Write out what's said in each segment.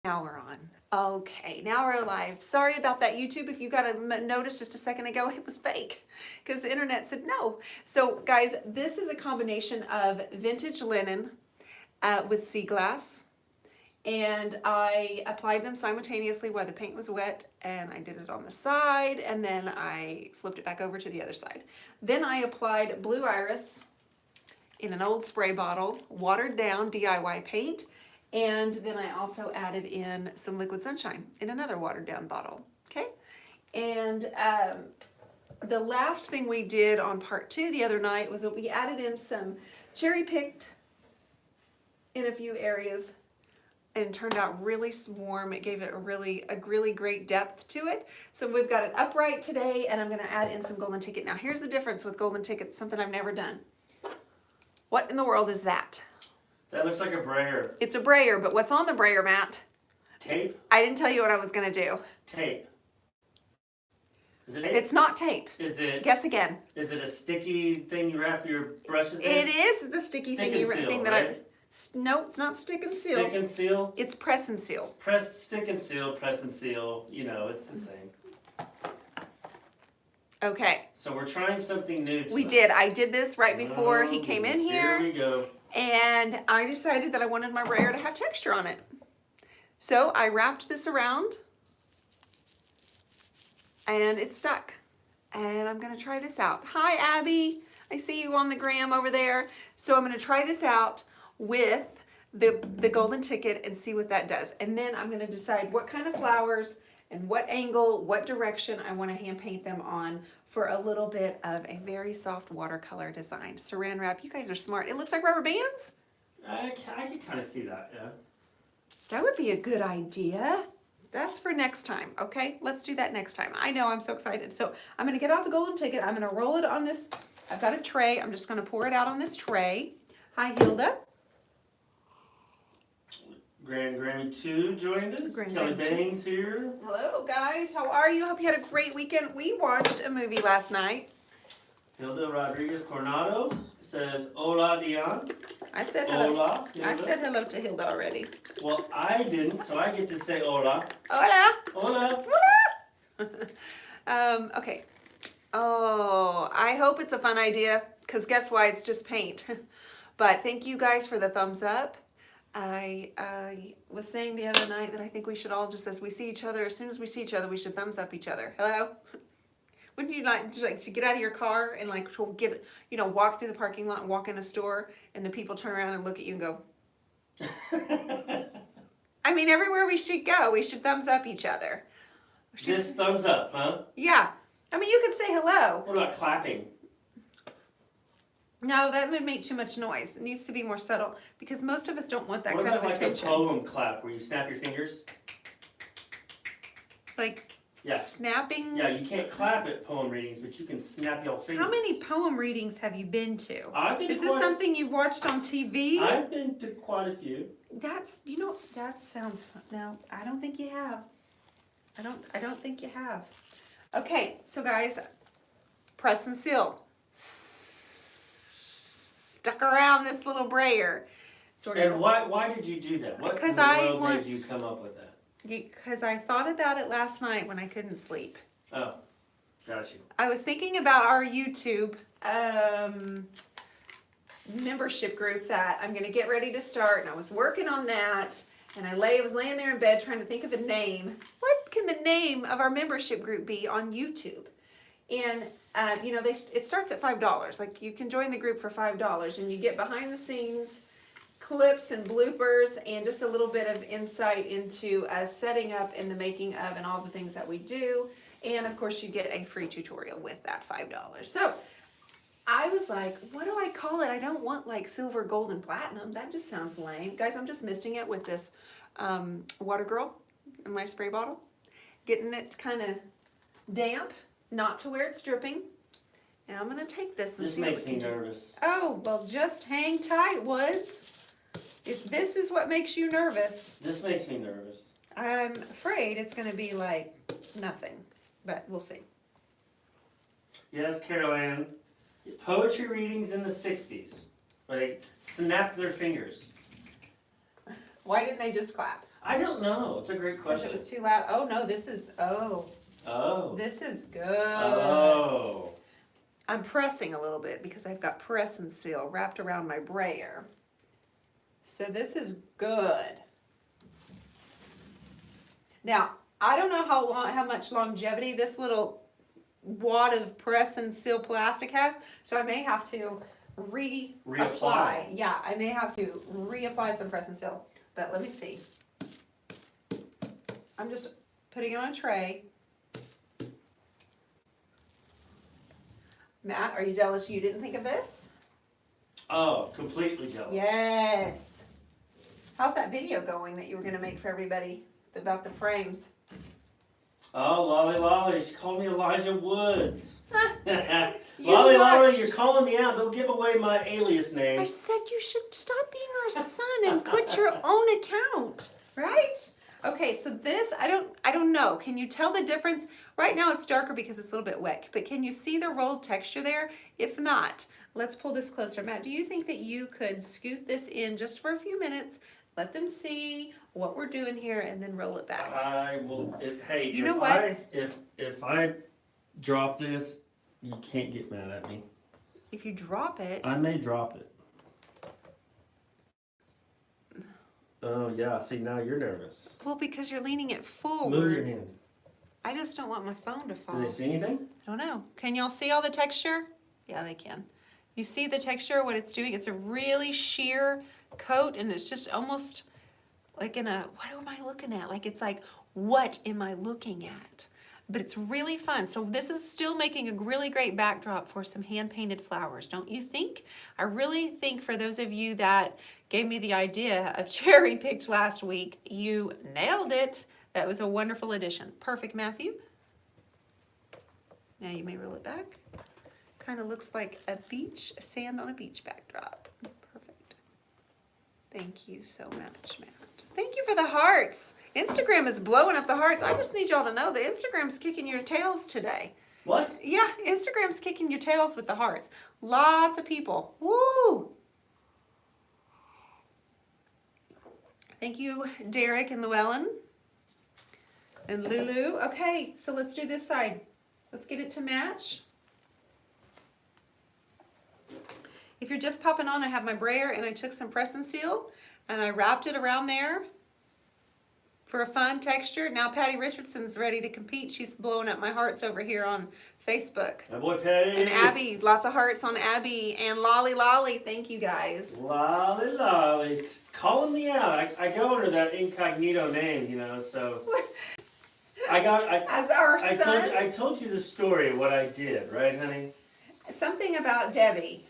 Now we're on. Okay, now we're live. Sorry about that, YouTube. If you got a notice just a second ago, it was fake because the internet said no. So, guys, this is a combination of vintage linen with sea glass, and I applied them simultaneously while the paint was wet, and I did it on the side, and then I flipped it back over to the other side. Then I applied blue iris in an old spray bottle, watered down DIY paint. And then I also added in some liquid sunshine in another watered down bottle, okay? And the last thing we did on part 2 the other night was that we added in some cherry picked in a few areas, and it turned out really warm. It gave it a really great depth to it. So we've got it upright today, and I'm gonna add in some golden ticket. Now here's the difference with golden ticket, something I've never done. What in the world is that? That looks like a brayer. It's a brayer, but what's on the brayer, Matt? Tape? I didn't tell you what I was going to do. Tape. Is it tape? It's not tape. Is it? Guess again. Is it a sticky thing you wrap your brushes in? It is the sticky Stick thingy and seal, thing that right? No, it's not stick and seal. Stick and seal? It's press and seal. Stick and seal, press and seal. You know, it's the same. Okay. So we're trying something new tonight. We did. I did this right before he came in Here we go. and I decided that I wanted my brayer to have texture on it. So I wrapped this around and it stuck. And I'm gonna try this out. Hi, Abby. I see you on the gram over there. So I'm gonna try this out with the golden ticket and see what that does. And then I'm gonna decide what kind of flowers and what angle, what direction I wanna hand paint them on for a little bit of a very soft watercolor design. Saran wrap, you guys are smart. It looks like rubber bands. I can kind of see that, yeah. That would be a good idea. That's for next time, okay? Let's do that next time. I know, I'm so excited. So I'm gonna get out the golden ticket. I'm gonna roll it on this. I've got a tray. I'm just gonna pour it out on this tray. Hi, Hilda. Grand Granny 2 joined us. Grand Kelly Granny 2. Bangs here. Hello, guys. How are you? Hope you had a great weekend. We watched a movie last night. Hilda Rodriguez Coronado says, Hola, Dionne. I said hello. Hola, Hilda. I said hello to Hilda already. Well, I didn't, so I get to say hola. Hola. Hola. Okay. Oh, I hope it's a fun idea, because guess why? It's just paint. But thank you guys for the thumbs up. I was saying the other night that I think we should all just, as we see each other, as soon as we see each other, we should thumbs up each other. Hello? Wouldn't you like to get out of your car and like to get, you know, walk through the parking lot and walk in a store and the people turn around and look at you and go, I mean, everywhere we should go, we should thumbs up each other. Just thumbs up, huh? Yeah. I mean, you could say hello. What about clapping? No, that would make too much noise. It needs to be more subtle because most of us don't want that kind of attention. What about like a poem clap where you snap your fingers? Like yeah. Snapping? Yeah, you can't clap at poem readings, but you can snap your fingers. How many poem readings have you been to? Is this something you've watched on TV? I've been to quite a few. That's, you know, that sounds fun. No, I don't think you have. I don't think you have. Okay, so guys, press and seal. Stuck around this little brayer. And why did you do that? What in the world made you come up with that? Because I thought about it last night when I couldn't sleep. Oh, got you. I was thinking about our YouTube membership group that I'm going to get ready to start, and I was working on that, and I was laying there in bed trying to think of a name. What can the name of our membership group be on YouTube? And you know, it starts at $5. Like, you can join the group for $5, and you get behind the scenes clips and bloopers and just a little bit of insight into setting up and the making of and all the things that we do. And of course, you get a free tutorial with that $5. So I was like, what do I call it? I don't want like silver, gold, and platinum. That just sounds lame. Guys, I'm just misting it with this Water Girl in my spray bottle. Getting it kind of damp, not to where it's dripping. Now I'm going to take this and This see makes what we me can do. nervous. Oh, well, just hang tight, Woods. If this is what makes you nervous, This makes me nervous. I'm afraid it's going to be like nothing, but we'll see. Yes, Carol Ann. Poetry readings in the 60s, where they snapped their fingers. Why didn't they just clap? I don't know. It's a great Because question. it was too loud. Oh no, this is Oh. this is good. Oh. I'm pressing a little bit because I've got press and seal wrapped around my brayer. So this is good. Now, I don't know how much longevity this little wad of press and seal plastic has, so I may have to reapply. Yeah, I may have to reapply some press and seal, but let me see. I'm just putting it on a tray. Matt, are you jealous you didn't think of this? Oh, completely jealous. Yes. How's that video going that you were going to make for everybody about the frames? Oh, Lolly Lolly, she called me Elijah Woods. You Lolly Lolly, watched. you're calling me out. Don't give away my alias I name. said you should stop being our son and put your own account, right? Okay, so this, I don't know. Can you tell the difference? Right now it's darker because it's a little bit wet, but can you see the rolled texture there? If not, let's pull this closer. Matt, do you think that you could scoot this in just for a few minutes, let them see what we're doing here, and then roll it back? I will. Hey, You know what? If I drop this, you can't get mad at me. If you drop it, I may drop it. Oh yeah. See, now you're nervous. well, because you're leaning it Move your forward. hand. I just don't want my phone to fall. Do they see anything? I don't know. Can y'all see all the texture? Yeah, they can. You see the texture, what it's doing? It's a really sheer coat, and it's just almost like what am I looking at? Like it's like, what am I looking at? But it's really fun. So this is still making a really great backdrop for some hand-painted flowers, don't you think? I really think for those of you that gave me the idea of cherry picked last week, you nailed it. That was a wonderful addition. Perfect, Matthew. Now you may roll it back. Kind of looks like a beach, sand on a beach backdrop. Perfect. Thank you so much, Matt. Thank you for the hearts. Instagram is blowing up the hearts. I just need y'all to know the Instagram's kicking your tails today. What? Yeah, Instagram's kicking your tails with the hearts. Lots of people. Woo! Thank you, Derek and Llewellyn. And Lulu. Okay, so let's do this side. Let's get it to match. If you're just popping on, I have my brayer and I took some press and seal and I wrapped it around there for a fun texture. Now Patty Richardson's ready to compete. She's blowing up my hearts over here on Facebook. My boy Patty. And Abby, lots of hearts on Abby and Lolly Lolly. Thank you guys. Lolly Lolly. Calling me out. I go under that incognito name, you know, so. As our son. I told you the story of what I did, right, honey? Something about Debbie.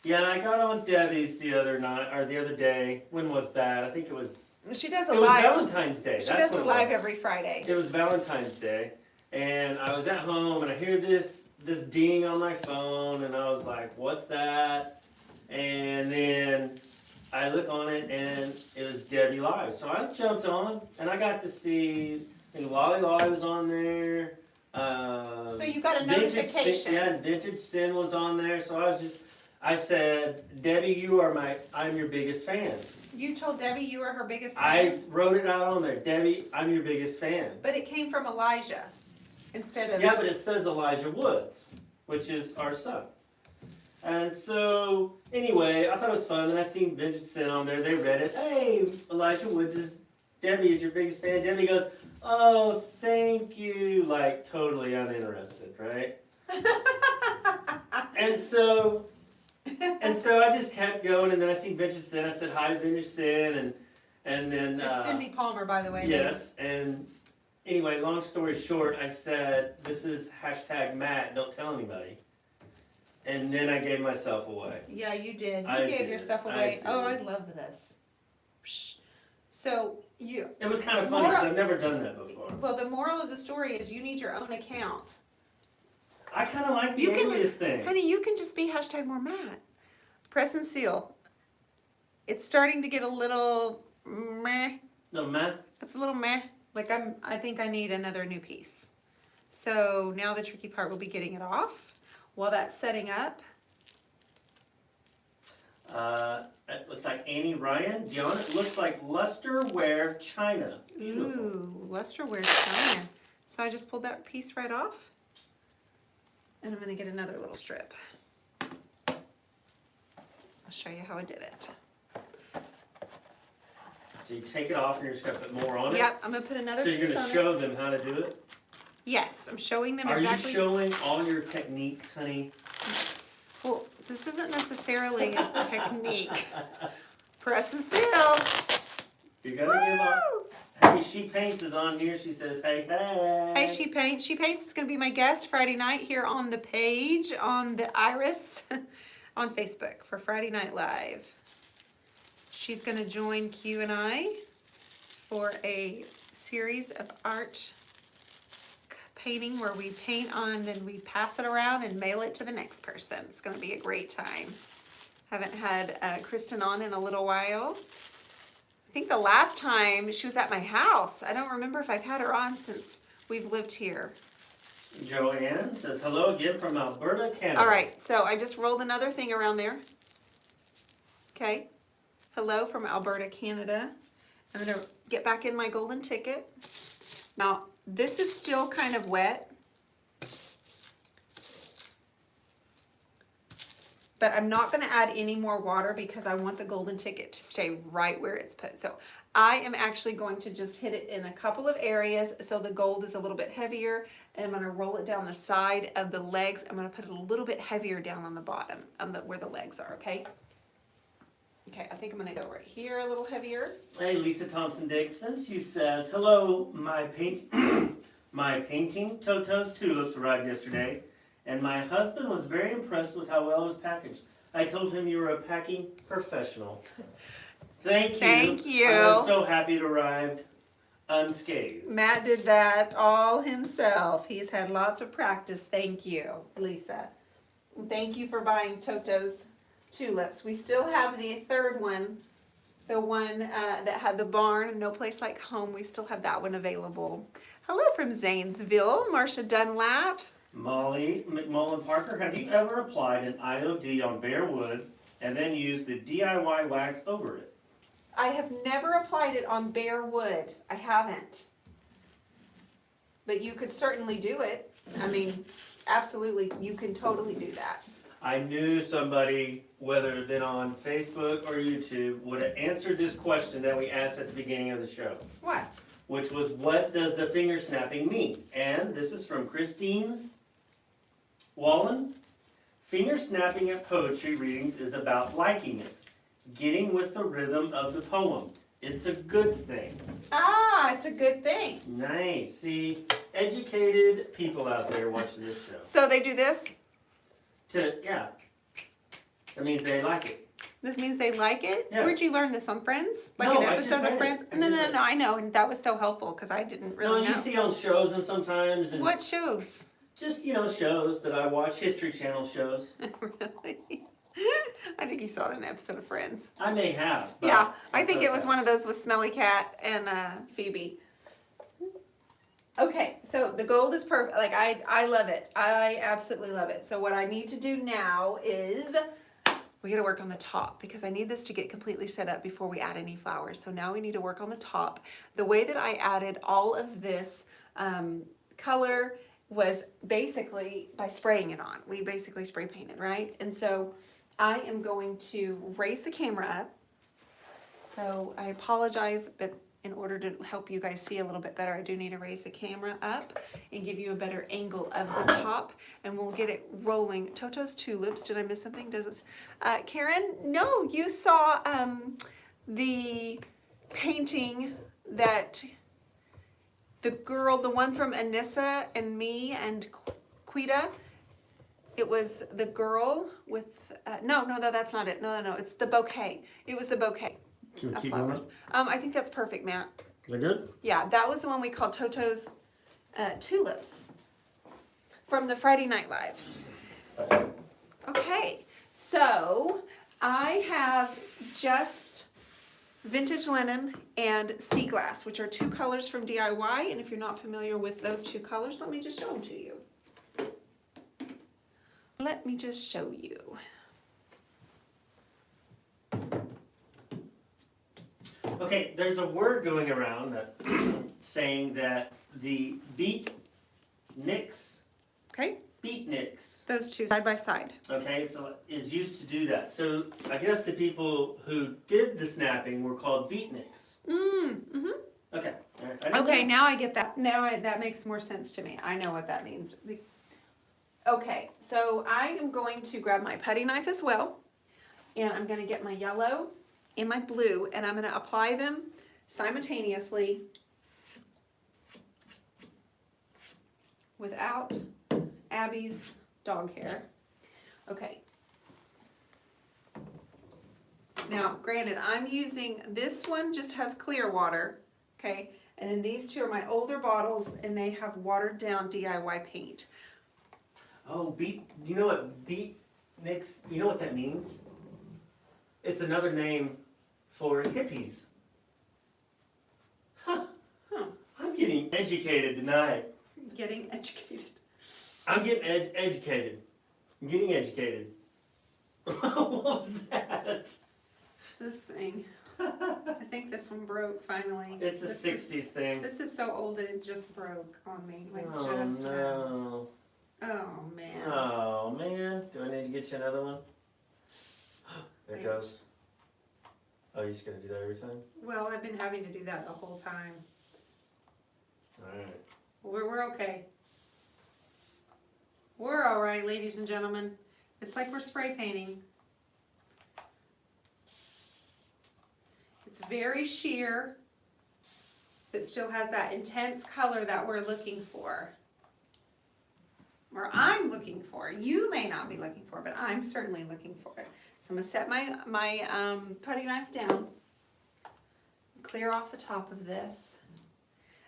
Yeah, I got on Debbie's the other night, or the other day. When was that? I think it was. She does a It was live. Valentine's Day. She That's does what a it live was. every Friday. It was Valentine's Day, and I was at home, and I hear this ding on my phone, and I was like, "What's that?" And then I look on it, and it was Debbie Live. So I jumped on, and I got to see. I think Lolly Lolly was on there. So you got a Vintage notification. Sin, yeah, Vintage Sin was on there. So I said, Debbie, I'm your biggest fan. You told Debbie you were her biggest fan. I wrote it out on there. Debbie, I'm your biggest fan. But it came from Elijah instead of. Yeah, but it says Elijah Woods, which is our son. And so, anyway, I thought it was fun. And I seen Vintage Sin on there. They read it. Hey, Elijah Woods Debbie is your biggest fan. Debbie goes, oh, thank you. Like, totally uninterested, right? And so I just kept going, and then I seen Vintage Sin. I said hi to Vintage Sin, and then It's Cindy Palmer, by the way. yes. And anyway, long story short, I said this is #Matt. Don't tell anybody. And then I gave myself away. Yeah, you did. You I gave did. yourself I away. did. Oh, I love this. So you. It was kind of funny because I've never done that before. Well, the moral of the story is you need your own account. I kind of like the You can- alias thing. Honey, you can just be #MoreMatt. Press and seal. It's starting to get a little meh. No, Matt. It's a little meh. Like I think I need another new piece. So now the tricky part will be getting it off. While that's setting up. It looks like Annie Ryan. Dionne, it looks like Lusterware China. Beautiful. Ooh, Lusterware China. So I just pulled that piece right off. And I'm gonna get another little strip. I'll show you how I did it. So you take it off and you're just gonna put more on it? Yep, I'm gonna put another So piece you're on gonna it. show them how to do it? Yes, I'm showing them Are exactly. you showing all your techniques, honey? Well, this isn't necessarily a technique. Press and seal. You're gonna give up. Hey, She Paints is on here. She says, hey, hey. Hey, She Paints. She Paints is going to be my guest Friday night here on the page, on the Iris, on Facebook for Friday Night Live. She's going to join Q and I for a series of art painting where we paint on, then we pass it around and mail it to the next person. It's going to be a great time. Haven't had Kristen on in a little while. I think the last time she was at my house. I don't remember if I've had her on since we've lived here. Joanne says, hello again from Alberta, Canada. All right, so I just rolled another thing around there. Okay. Hello from Alberta, Canada. I'm going to get back in my golden ticket. Now, this is still kind of wet. But I'm not going to add any more water because I want the golden ticket to stay right where it's put. So I am actually going to just hit it in a couple of areas so the gold is a little bit heavier. And I'm going to roll it down the side of the legs. I'm going to put it a little bit heavier down on the bottom, where the legs are, okay? Okay, I think I'm going to go right here a little heavier. Hey, Lisa Thompson-Dixon. She says, hello, my painting Toto's tulips arrived yesterday. And my husband was very impressed with how well it was packaged. I told him you were a packing professional. Thank you. Thank you. I'm so happy it arrived unscathed. Matt did that all himself. He's had lots of practice. Thank you, Lisa. Thank you for buying Toto's tulips. We still have the third one, the one that had the barn, No Place Like Home. We still have that one available. Hello from Zanesville, Marcia Dunlap. Molly McMullen Parker, have you ever applied an IOD on bare wood and then used the DIY wax over it? I have never applied it on bare wood. I haven't. But you could certainly do it. I mean, absolutely, you can totally do that. I knew somebody, whether it had been on Facebook or YouTube, would have answered this question that we asked at the beginning of the show. What? Which was, what does the finger snapping mean? And this is from Christine Wallen. Finger snapping at poetry readings is about liking it, getting with the rhythm of the poem. It's a good thing. Ah, it's a good thing. Nice. See, educated people out there watching this show. So they do this? Yeah. That means they like it. This means they like it? Yes. Where'd you learn this, on Friends? Like No, an I just episode read of it. Friends? I No, just read it. I know, and that was so helpful because I didn't really You know. see on shows and sometimes, and What shows? just, shows that I watch, History Channel shows. Really? I think you saw it in an episode of Friends. I may have. But Yeah, I think it was one of those with Smelly Cat and Phoebe. Okay, so the gold is perfect. Like, I love it. I absolutely love it. So what I need to do now is we got to work on the top because I need this to get completely set up before we add any flowers. So now we need to work on the top. The way that I added all of this color was basically by spraying it on. We basically spray painted, right? And so I am going to raise the camera up. So I apologize, but in order to help you guys see a little bit better, I do need to raise the camera up and give you a better angle of the top, and we'll get it rolling. Toto's tulips, did I miss something? Does it? Karen, no, you saw the painting that the girl, the one from Anissa and me and Quita, it was the girl with, no, that's not it. No, it's the bouquet. It was the bouquet Can we of keep flowers. going? I think that's perfect, Matt. Is that good? Yeah, that was the one we called Toto's tulips from the Friday Night Live. Okay, so I have just vintage linen and sea glass, which are two colors from DIY. And if you're not familiar with those two colors, let me just show them to you. Let me just show you. Okay, there's a word going around that saying that the beatniks, Okay, those two side by side. okay, is used to do that. So I guess the people who did the snapping were called beatniks. Mm-hmm. Okay. All right. Okay, now I get that. That makes more sense to me. I know what that means. Okay, so I am going to grab my putty knife as well, and I'm going to get my yellow and my blue, and I'm going to apply them simultaneously without Abby's dog hair. Okay. Now, granted, I'm using, this one just has clear water, okay? And then these two are my older bottles, and they have watered down DIY paint. Oh, you know what beatniks, you know what that means? It's another name for hippies. Huh. I'm getting educated tonight. Getting educated. I'm getting educated. I'm getting educated. What was that? This thing. I think this one broke finally. It's a 60s thing. This is so old that it just broke on me. Like Oh just no. Oh man. Oh man. Do I need to get you another one? There it goes. Oh, you're just gonna do that every time? Well, I've been having to do that the whole time. Alright. We're okay. We're alright, ladies and gentlemen. It's like we're spray painting. It's very sheer, but still has that intense color that we're looking for. Or I'm looking for. You may not be looking for, but I'm certainly looking for it. So I'm going to set my putty knife down, clear off the top of this.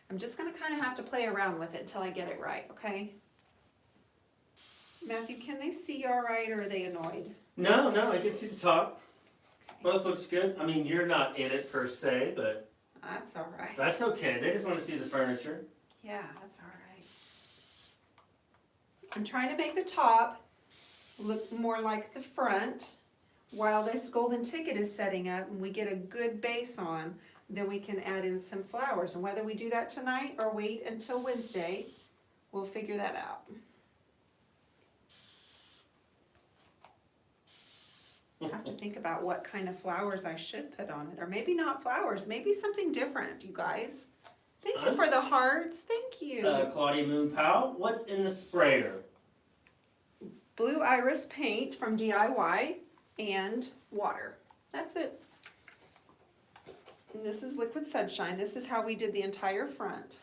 I'm just going to kind of have to play around with it until I get it right, okay? Matthew, can they see all right, or are they annoyed? No, I can see the top. Both looks good. I mean, you're not in it per se, but That's all right. that's okay. They just want to see the furniture. Yeah, that's all right. I'm trying to make the top look more like the front while this golden ticket is setting up and we get a good base on. Then we can add in some flowers, and whether we do that tonight or wait until Wednesday, we'll figure that out. I have to think about what kind of flowers I should put on it, or maybe not flowers, maybe something different, you guys. Thank you for the hearts, thank you. Claudia Moon Powell, what's in the sprayer? Blue Iris paint from DIY and water. That's it. And this is Liquid Sunshine. This is how we did the entire front.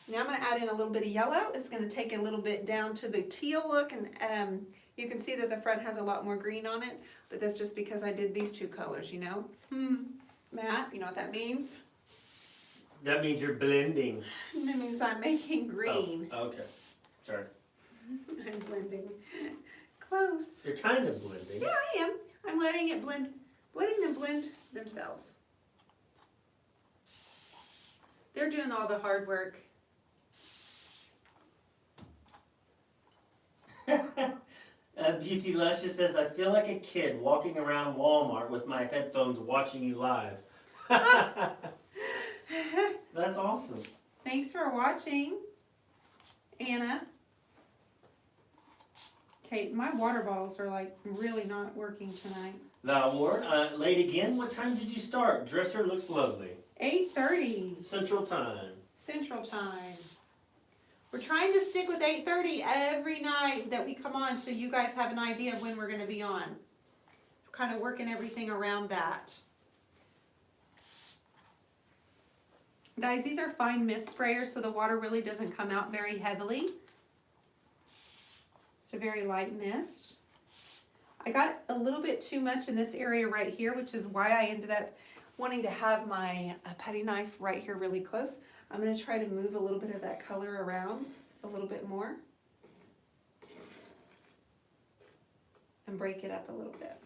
Now I'm going to add in a little bit of yellow. It's going to take a little bit down to the teal look, and you can see that the front has a lot more green on it, but that's just because I did these two colors, you know? Matt, you know what that means? That means you're blending. It means I'm making green. Oh, okay. Sorry. I'm blending. Close. You're kind of blending. Yeah, I am. I'm letting it blend, letting them blend themselves. They're doing all the hard work. Beauty Luscious says, I feel like a kid walking around Walmart with my headphones watching you live. That's awesome. Thanks for watching, Anna. Okay, my water bottles are like really not working tonight. The award, late again. What time did you start? Dresser looks lovely. 8:30 Central Time. Central Time. We're trying to stick with 8:30 every night that we come on, so you guys have an idea of when we're going to be on. We're kind of working everything around that. Guys, these are fine mist sprayers, so the water really doesn't come out very heavily. It's a very light mist. I got a little bit too much in this area right here, which is why I ended up wanting to have my putty knife right here really close. I'm going to try to move a little bit of that color around a little bit more and break it up a little bit.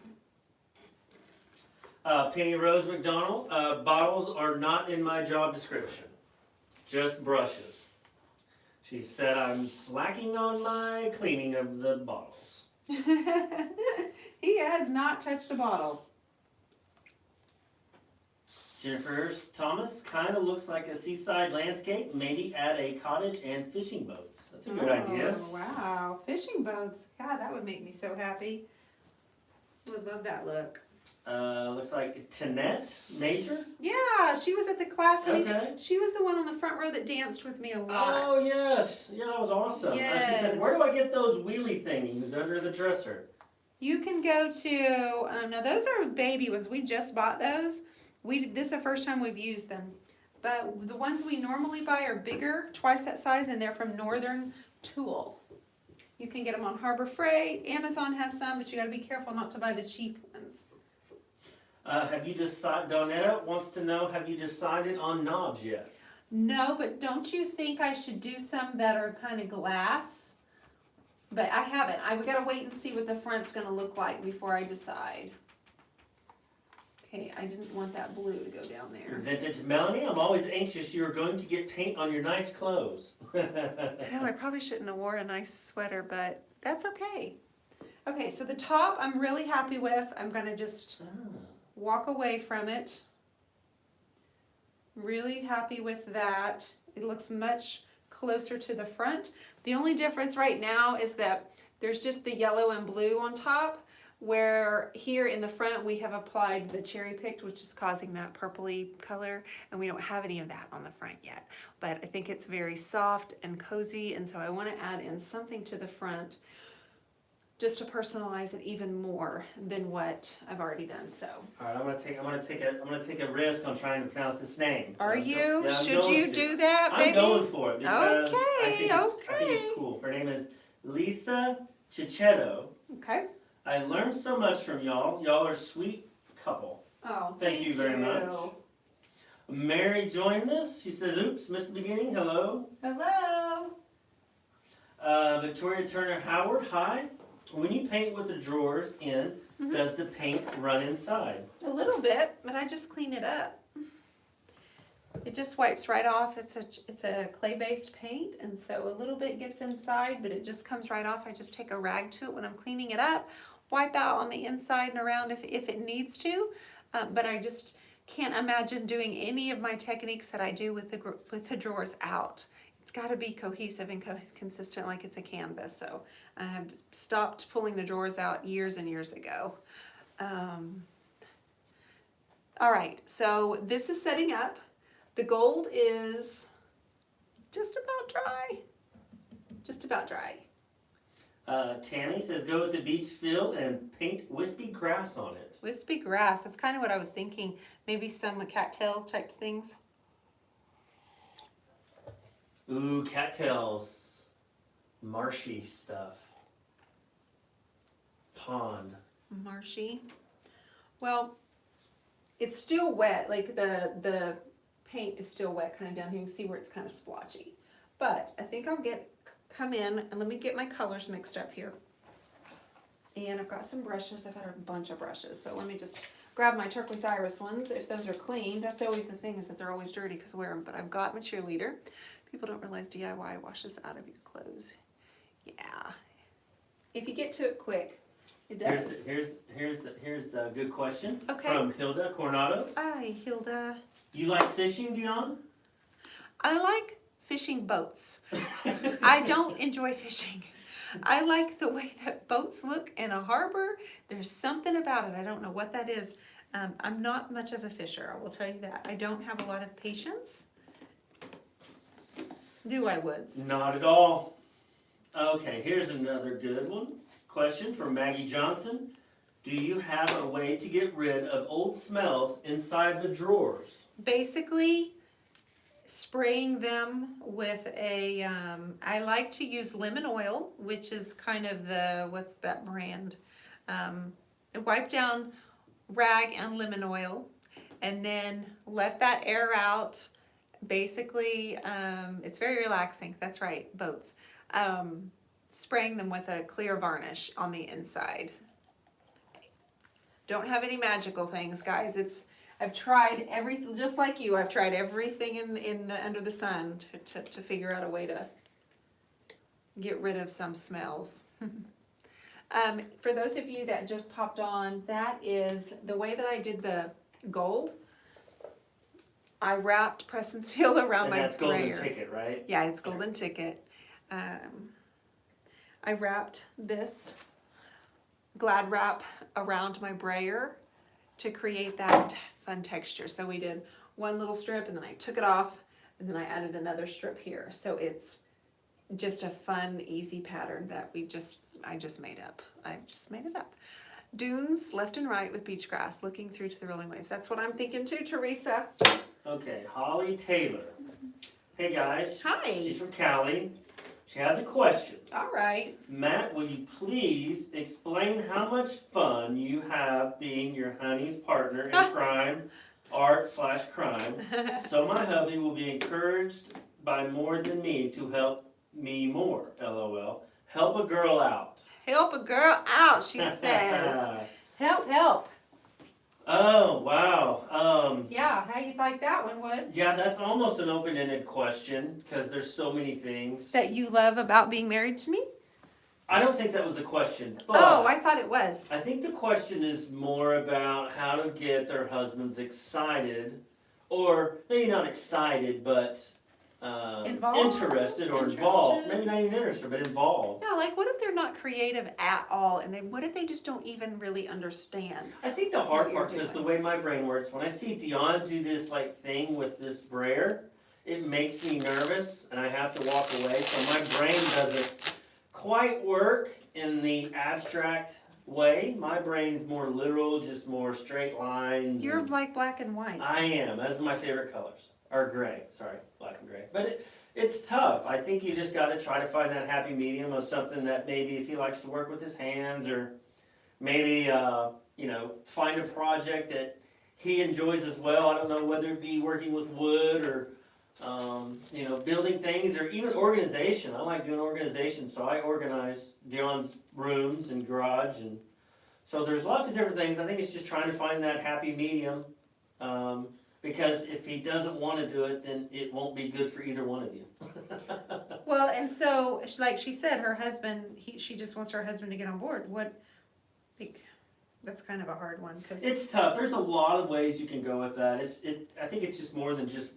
Penny Rose McDonald, bottles are not in my job description, just brushes. She said I'm slacking on my cleaning of the bottles. He has not touched a bottle. Jennifer Thomas, kind of looks like a seaside landscape. Maybe add a cottage and fishing boats. That's a good idea. Oh, wow. Fishing boats. God, that would make me so happy. Would love that look. Looks like Tanette Major. Yeah, she was at the class. Okay. She was the one on the front row that danced with me a lot. Oh, yes. Yeah, that was awesome. She said, where do I get those wheelie thingies under the dresser? You can go to, now those are baby ones. We just bought those. This is the first time we've used them. But the ones we normally buy are bigger, twice that size, and they're from Northern Tool. You can get them on Harbor Freight. Amazon has some, but you gotta be careful not to buy the cheap ones. Have you decided, Donetta wants to know, have you decided on knobs yet? No, but don't you think I should do some that are kind of glass? But I haven't. We gotta wait and see what the front's gonna look like before I decide. Okay, I didn't want that blue to go down there. Vintage Melanie, I'm always anxious you're going to get paint on your nice clothes. I know, I probably shouldn't have wore a nice sweater, but that's okay. Okay, so the top I'm really happy with. I'm gonna just walk away from it. Really happy with that. It looks much closer to the front. The only difference right now is that there's just the yellow and blue on top, where here in the front we have applied the cherry picked, which is causing that purpley color, and we don't have any of that on the front yet. But I think it's very soft and cozy, and so I want to add in something to the front just to personalize it even more than what I've already done. So. All right, I'm gonna take a risk on trying to pronounce this name. Are you? Yeah, Should you do that, baby? I'm going for it because Okay, I think it's cool. Her name is Lisa Chichetto. Okay. I learned so much from y'all. Y'all are a sweet couple. Oh, Thank you very much. Mary joined us. She says, oops, missed the beginning. Hello. Hello. Victoria Turner Howard, hi. When you paint with the drawers in, does the paint run inside? A little bit, but I just clean it up. It just wipes right off. It's a clay-based paint, and so a little bit gets inside, but it just comes right off. I just take a rag to it when I'm cleaning it up, wipe out on the inside and around if it needs to, but I just can't imagine doing any of my techniques that I do with the drawers out. It's got to be cohesive and consistent like it's a canvas. So I have stopped pulling the drawers out years and years ago. All right, so this is setting up. The gold is just about dry. Just about dry. Tammy says go with the beach feel and paint wispy grass on it. Wispy grass, that's kind of what I was thinking. Maybe some cattails type things. Ooh, cattails. Marshy stuff. Pond. Marshy. Well, it's still wet, like the paint is still wet kind of down here. You can see where it's kind of splotchy. But I think I'll come in and let me get my colors mixed up here. And I've got some brushes. I've got a bunch of brushes. So let me just grab my turquoise iris ones. If those are clean, that's always the thing, is that they're always dirty because I wear them. But I've got my cheerleader. People don't realize DIY washes out of your clothes. Yeah. If you get to it quick, it does. Here's a good question. Okay. From Hilda Coronado. Hi, Hilda. You like fishing, Dionne? I like fishing boats. I don't enjoy fishing. I like the way that boats look in a harbor. There's something about it. I don't know what that is. I'm not much of a fisher, I will tell you that. I don't have a lot of patience. Do I, Woods? Not at all. Okay, here's another good one. Question from Maggie Johnson. Do you have a way to get rid of old smells inside the drawers? Basically, spraying them with a, I like to use lemon oil, which is kind of the, what's that brand? Wipe down rag and lemon oil, and then let that air out. Basically, it's very relaxing. That's right, boats. Spraying them with a clear varnish on the inside. Don't have any magical things, guys. I've tried everything, just like you. I've tried everything under the sun to figure out a way to get rid of some smells. For those of you that just popped on, that is the way that I did the gold. I wrapped press and seal around And my that's golden brayer. ticket, right? Yeah, it's golden ticket. I wrapped this Glad wrap around my brayer to create that fun texture. So we did one little strip and then I took it off and then I added another strip here. So it's just a fun, easy pattern that I just made up. I just made it up. Dunes left and right with beach grass, looking through to the rolling waves. That's what I'm thinking too, Teresa. Okay, Holly Taylor. Hey guys. Hi. She's from Cali. She has a question. All right. Matt, will you please explain how much fun you have being your honey's partner in crime, art/crime, so my hubby will be encouraged by more than me to help me more, LOL. Help a girl out. Help a girl out, she says. Help, help. Oh, wow. Yeah, how you like that one, Woods? Yeah, that's almost an open-ended question because there's so many things. That you love about being married to me? I don't think that was the question. But Oh, I thought it was. I think the question is more about how to get their husbands excited, or maybe not excited, but Involved? interested or Interested? involved. Maybe not even interested, but involved. Yeah, like what if they're not creative at all, and what if they just don't even really understand? I think the hard What you're part, because the doing. way my brain works, when I see Dionne do this like thing with this brayer, it makes me nervous, and I have to walk away. So my brain doesn't quite work in the abstract way. My brain's more literal, just more straight lines. You're and like black and white. I am. Those are my favorite colors. Or gray. Sorry, black and gray. But it's tough. I think you just got to try to find that happy medium of something that maybe if he likes to work with his hands, or maybe find a project that he enjoys as well. I don't know whether it be working with wood or building things, or even organization. I like doing organization, so I organize Dionne's rooms and garage, and so there's lots of different things. I think it's just trying to find that happy medium. Because if he doesn't want to do it, then it won't be good for either one of you. Well, and so, like she said, her husband, she just wants her husband to get on board. That's kind of a hard one. Cause It's tough. There's a lot of ways you can go with that. I think it's just more than just,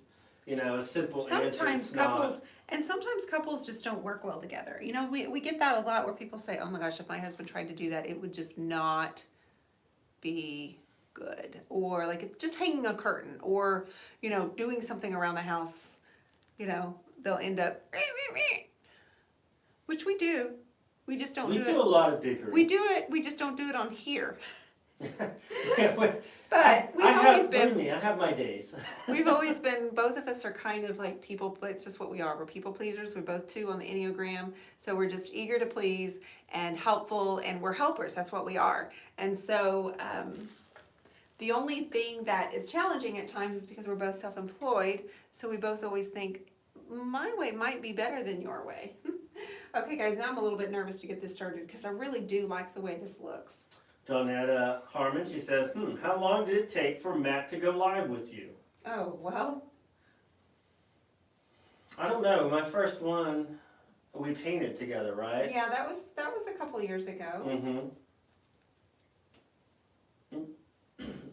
a simple answer. sometimes couples just don't work well together. We get that a lot where people say, oh my gosh, if my husband tried to do that, it would just not be good. Or like it's just hanging a curtain, or doing something around the house, they'll end up which we do. We just don't do We it. do a lot of bickering. We do it, we just don't do it on here. But we've always been, believe me, I have my days. we've always been, both of us are kind of like people, it's just what we are. We're people pleasers. We're both 2 on the Enneagram. So we're just eager to please and helpful, and we're helpers. That's what we are. And so, the only thing that is challenging at times is because we're both self-employed, so we both always think, my way might be better than your way. Okay, guys, now I'm a little bit nervous to get this started because I really do like the way this looks. Donetta Harmon, she says, how long did it take for Matt to go live with you? Oh, well. I don't know. My first one, we painted together, right? Yeah, that was a couple years ago.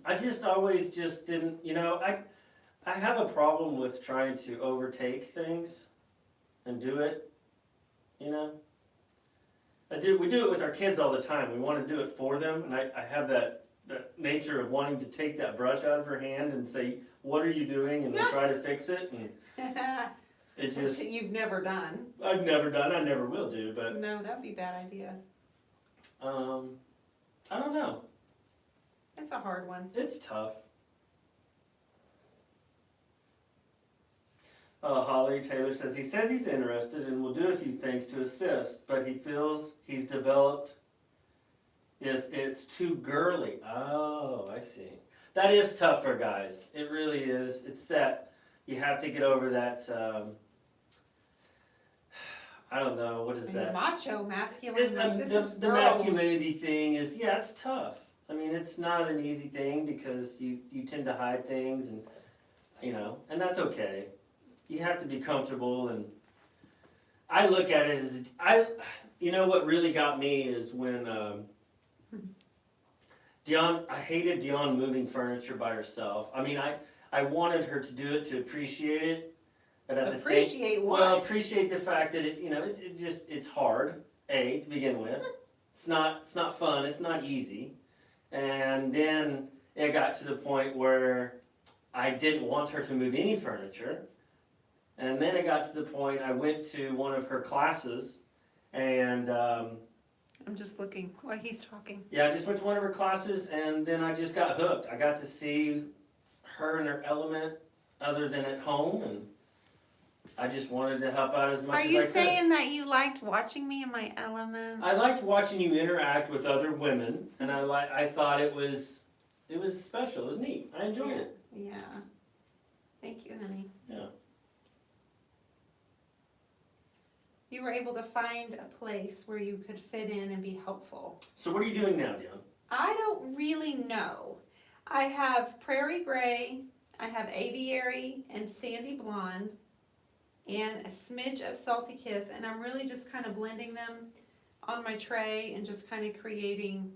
I just always just didn't, I have a problem with trying to overtake things and do it, we do it with our kids all the time. We want to do it for them, and I have that nature of wanting to take that brush out of her hand and say, what are you doing? And then try to fix it, and it just... You've never done. I've never done, I never will do, but... No, that'd be a bad idea. I don't know. It's a hard one. It's tough. Holly Taylor says he's interested and will do a few things to assist, but he feels he's developed if it's too girly. Oh, I see. That is tough for guys. It really is. It's that you have to get over that, I don't know, what is that? Macho, masculine, The masculinity thing is, it's tough. I mean, it's not an easy thing because you tend to hide things, and and that's okay. You have to be comfortable, and I look at it as what really got me is when Dionne. I hated Dionne moving furniture by herself. I mean, I I wanted her to do it to appreciate it, but at the same Appreciate what? well, appreciate the fact that it's hard. To begin with, it's not fun. It's not easy, and then it got to the point where I didn't want her to move any furniture, and then it got to the point I went to one of her classes, and I'm just looking while he's talking. yeah, I just went to one of her classes, and then I just got hooked. I got to see her in her element, other than at home, and I just wanted to help out as much Are as I you could. saying that you liked watching me in my element? I liked watching you interact with other women, and I thought it was special. It was neat. I enjoyed it. Yeah. Thank you, honey. Yeah. You were able to find a place where you could fit in and be helpful. So what are you doing now, Dionne? I don't really know. I have Prairie Gray, I have Aviary and Sandy Blonde, and a smidge of Salty Kiss, and I'm really just kind of blending them on my tray and just kind of creating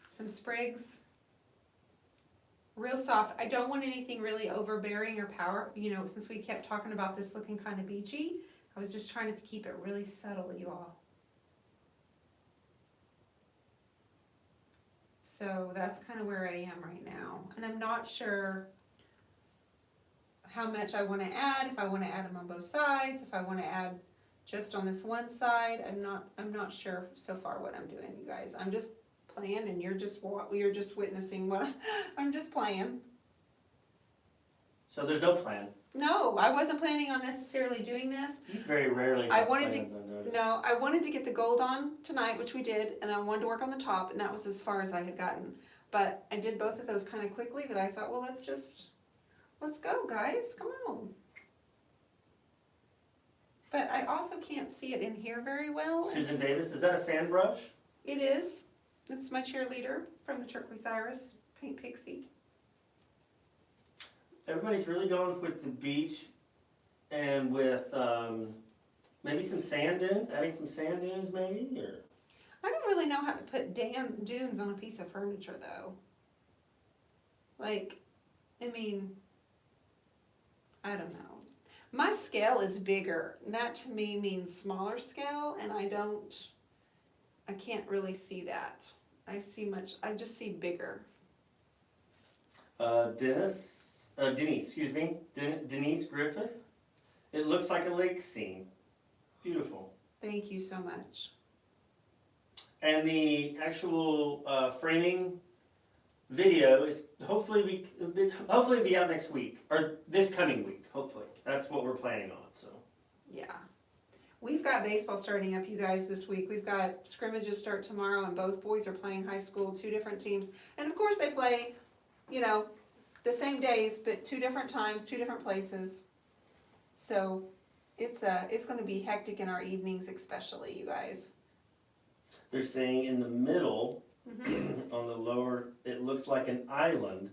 some sprigs. Real soft. I don't want anything really overbearing or since we kept talking about this looking kind of beachy, I was just trying to keep it really subtle, you all. So that's kind of where I am right now. And I'm not sure how much I want to add, if I want to add them on both sides, if I want to add just on this one side. I'm not sure so far what I'm doing, you guys. I'm just playing, and you're just witnessing what I'm just playing. So there's no plan. No, I wasn't planning on necessarily doing this. You very rarely have I wanted plans, I noticed. No, I wanted to get the gold on tonight, which we did, and I wanted to work on the top, and that was as far as I had gotten. But I did both of those kind of quickly that I thought, well, let's go, guys, come on. But I also can't see it in here very well. Susan Davis, is that a fan brush? It is. It's my cheerleader from the Turquoise Iris Paint Pixie. Everybody's really going with the beach and with maybe some sand dunes, adding some sand dunes maybe, or? I don't really know how to put dunes on a piece of furniture though. Like, I mean, I don't know. My scale is bigger, and that to me means smaller scale, and I can't really see that. I just see bigger. Denise Griffith. It looks like a lake scene. Beautiful. Thank you so much. And the actual framing video is hopefully be out next week, or this coming week, hopefully. That's what we're planning on, so. Yeah. We've got baseball starting up, you guys, this week. We've got scrimmages start tomorrow, and both boys are playing high school, 2 different teams. And of course they play, the same days, but 2 different times, 2 different places. So it's going to be hectic in our evenings, especially, you guys. They're saying in the middle, on the lower, it looks like an island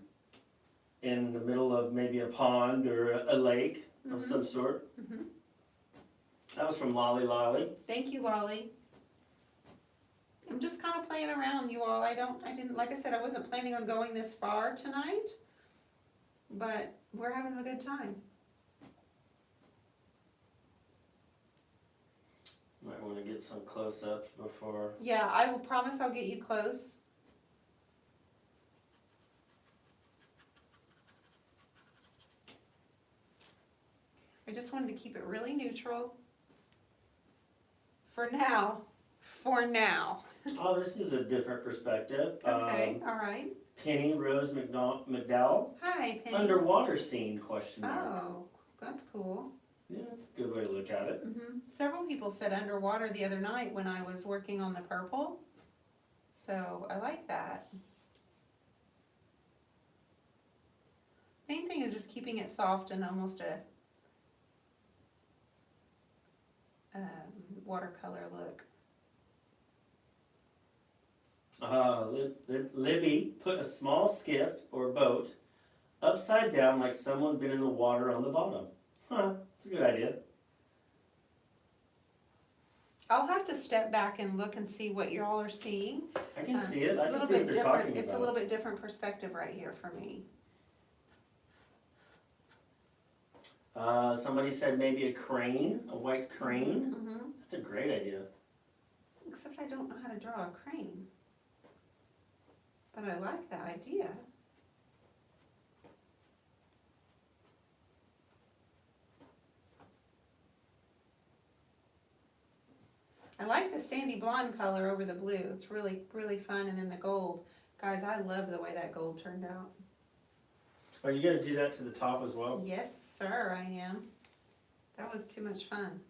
in the middle of maybe a pond or a lake of some sort. That was from Lolly Lolly. Thank you, Lolly. I'm just kind of playing around, you all. I didn't, like I said, I wasn't planning on going this far tonight, but we're having a good time. Might want to get some close-ups before. Yeah, I will promise I'll get you close. I just wanted to keep it really neutral. For now. Oh, this is a different perspective. Okay, all right. Penny Rose McDowell. Hi, Penny. Underwater scene, question mark. Oh, that's cool. Yeah, that's a good way to look at it. Several people said underwater the other night when I was working on the purple. So I like that. Main thing is just keeping it soft and almost a watercolor look. Libby put a small skiff or boat upside down like someone been in the water on the bottom. Huh, that's a good idea. I'll have to step back and look and see what you all are seeing. I can see it. It's I a little can see bit what they're different. talking It's a about. little bit different perspective right here for me. Somebody said maybe a crane, a white crane. Mm-hmm. That's a great idea. Except I don't know how to draw a crane. But I like that idea. I like the sandy blonde color over the blue. It's really, really fun. And then the gold. Guys, I love the way that gold turned out. Are you gonna do that to the top as well? Yes, sir, I am. That was too much fun.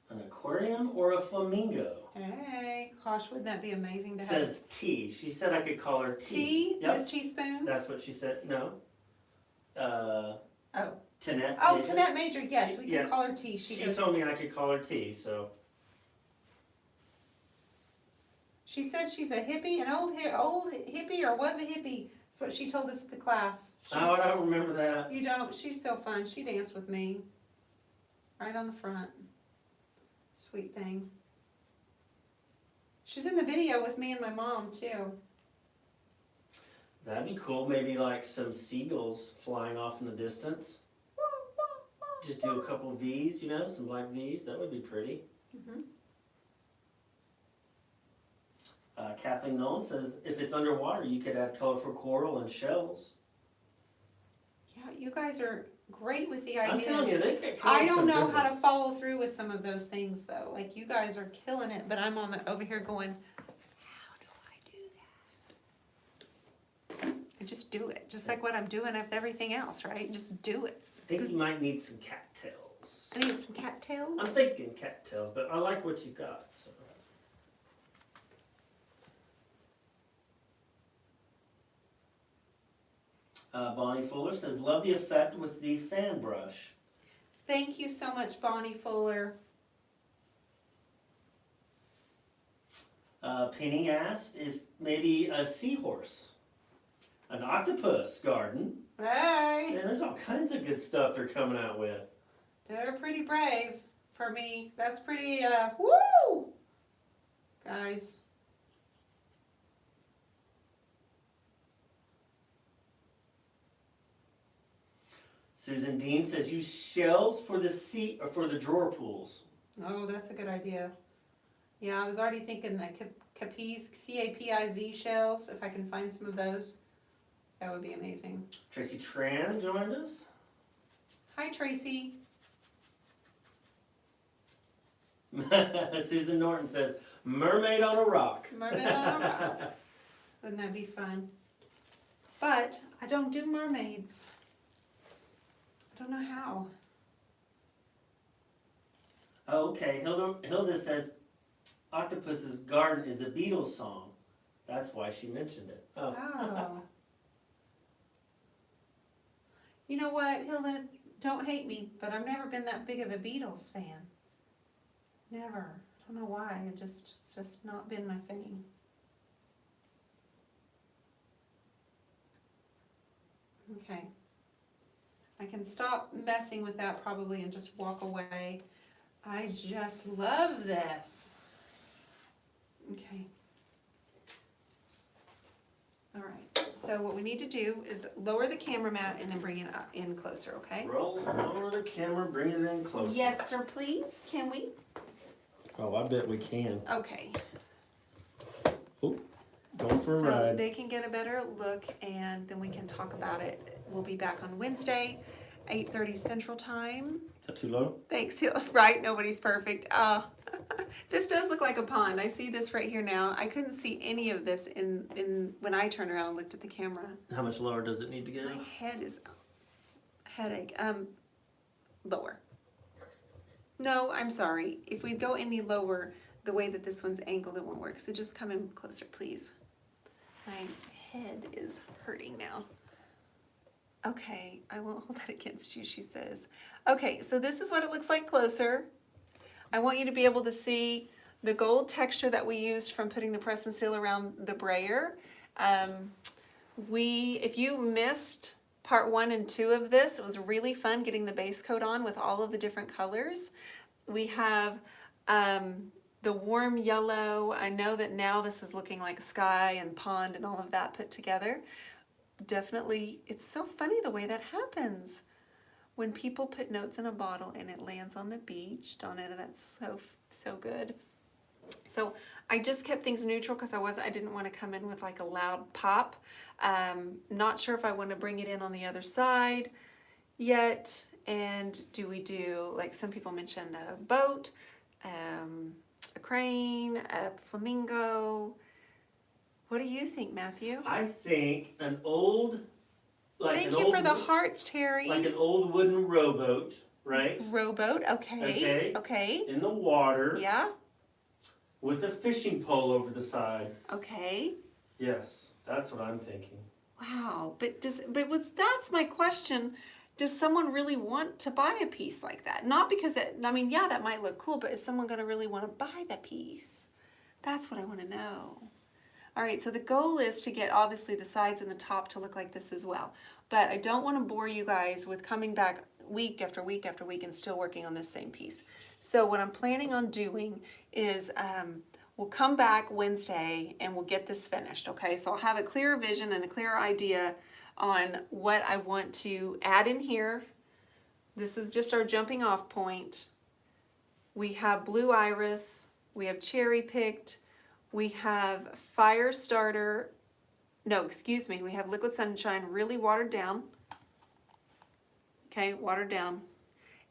An aquarium or a flamingo? Hey, gosh, wouldn't that be amazing to have? Says T. She said I could call her T. Tea? Yep. Miss Teaspoon? That's what she said. No. Oh. Tanette. Oh, Major. Tanette Major, yes, we yeah. can call her T. She goes, told me I could call her T, so. she said she's a hippie, an old hippie, or was a hippie. That's what she told us at the class. Oh, I don't remember that. You don't? She's so fun. She danced with me. Right on the front. Sweet thing. She's in the video with me and my mom, too. That'd be cool. Maybe like some seagulls flying off in the distance. Just do a couple V's, you know, some black V's. That would be pretty. Mm-hmm. Kathleen Nolan says if it's underwater, you could add colorful coral and shells. Yeah, you guys are great with the I'm ideas. telling you, they could come I up with don't some know good how to ones. follow through with some of those things, though. Like, you guys are killing it, but I'm over here going, how do I do that? I just do it, just like what I'm doing with everything else, right? Just do it. I think you might need some cattails. I need some cattails. I'm thinking cattails, but I like what you got. So. Bonnie Fuller says, love the effect with the fan brush. Thank you so much, Bonnie Fuller. Penny asked if maybe a seahorse, an octopus garden. Hey, Man, there's all kinds of good stuff they're coming out with. they're pretty brave for me. That's pretty, woo! Guys. Susan Dean says use shells for the seat or for the drawer pools. Oh, that's a good idea. Yeah, I was already thinking that Capiz, C-A-P-I-Z shells, if I can find some of those, that would be amazing. Tracy Tran joined us. Hi, Tracy. Susan Norton says mermaid on a rock. Mermaid on a rock. Wouldn't that be fun? But I don't do mermaids. I don't know how. Okay, Hilda says Octopus's Garden is a Beatles song. That's why she mentioned it. Oh. Oh. You know what, Hilda? Don't hate me, but I've never been that big of a Beatles fan. Never. I don't know why. It's just not been my thing. Okay. I can stop messing with that probably and just walk away. I just love this. Okay. All right. So what we need to do is lower the camera mat and then bring it up in closer, okay? Roll over the camera, bring it in closer. Yes, sir, please. Can we? Oh, I bet we can. Okay. Going for a So ride. they can get a better look and then we can talk about it. We'll be back on Wednesday, 8:30 Central Time. Is that too low? Thanks, right? Nobody's perfect. This does look like a pond. I see this right here now. I couldn't see any of this in when I turned around and looked at the camera. How much lower does it need to go? My head is headache. Lower. No, I'm sorry. If we go any lower, the way that this one's angled, it won't work. So just come in closer, please. My head is hurting now. Okay, I won't hold that against you, she says. Okay, so this is what it looks like closer. I want you to be able to see the gold texture that we used from putting the press and seal around the brayer. If you missed part 1 and 2 of this, it was really fun getting the base coat on with all of the different colors. We have the warm yellow. I know that now this is looking like a sky and pond and all of that put together. Definitely, it's so funny the way that happens. When people put notes in a bottle and it lands on the beach, Donna, that's so good. So I just kept things neutral because I didn't want to come in with like a loud pop. Not sure if I want to bring it in on the other side yet. And do we do, like some people mentioned, a boat, a crane, a flamingo? What do you think, Matthew? I think an old, like Thank an you old, for the hearts, Terry. like an old wooden rowboat, right? Rowboat, okay. Okay. In the water. Yeah. With a fishing pole over the side. Okay. Yes, that's what I'm thinking. Wow, that's my question. Does someone really want to buy a piece like that? Not because yeah, that might look cool, but is someone going to really want to buy that piece? That's what I want to know. All right, so the goal is to get obviously the sides and the top to look like this as well. But I don't want to bore you guys with coming back week after week after week and still working on this same piece. So what I'm planning on doing is we'll come back Wednesday and we'll get this finished, okay? So I'll have a clearer vision and a clearer idea on what I want to add in here. This is just our jumping off point. We have blue iris, we have cherry picked, we have fire starter, no, excuse me, we have liquid sunshine really watered down. Okay, watered down.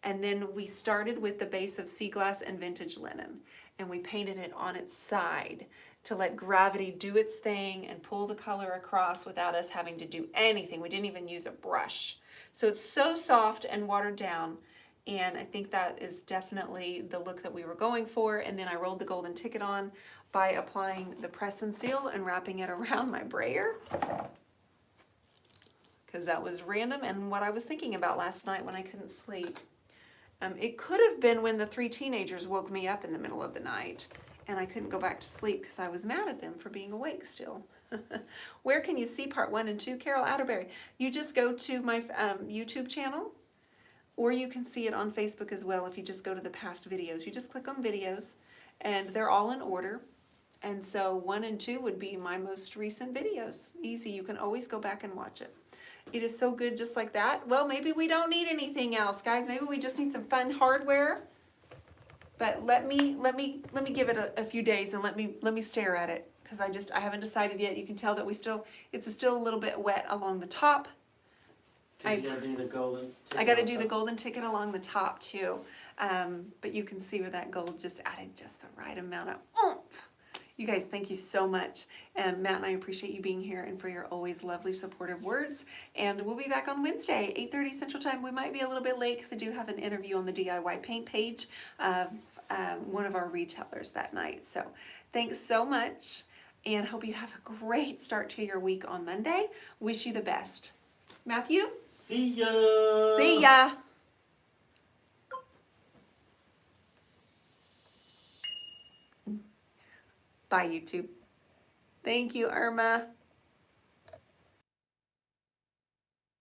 And then we started with the base of sea glass and vintage linen, and we painted it on its side to let gravity do its thing and pull the color across without us having to do anything. We didn't even use a brush. So it's so soft and watered down, and I think that is definitely the look that we were going for. And then I rolled the golden ticket on by applying the press and seal and wrapping it around my brayer, because that was random and what I was thinking about last night when I couldn't sleep. It could have been when the 3 teenagers woke me up in the middle of the night and I couldn't go back to sleep because I was mad at them for being awake still. Where can you see part 1 and 2, Carol Atterbury? You just go to my YouTube channel, or you can see it on Facebook as well if you just go to the past videos. You just click on videos and they're all in order. And so 1 and 2 would be my most recent videos. Easy, you can always go back and watch it. It is so good just like that. Well, maybe we don't need anything else, guys. Maybe we just need some fun hardware. But let me give it a few days and let me stare at it, because I haven't decided yet. You can tell that it's still a little bit wet along the top. You gotta do the golden ticket. I got to do the golden ticket along the top too. But you can see where that gold just added just the right amount of oomph. You guys, thank you so much. And Matt and I appreciate you being here and for your always lovely supportive words. And we'll be back on Wednesday, 8:30 Central Time. We might be a little bit late because I do have an interview on the DIY paint page of one of our retailers that night. So thanks so much, and hope you have a great start to your week on Monday. Wish you the best. Matthew? See ya! See ya! Bye, YouTube. Thank you, Irma.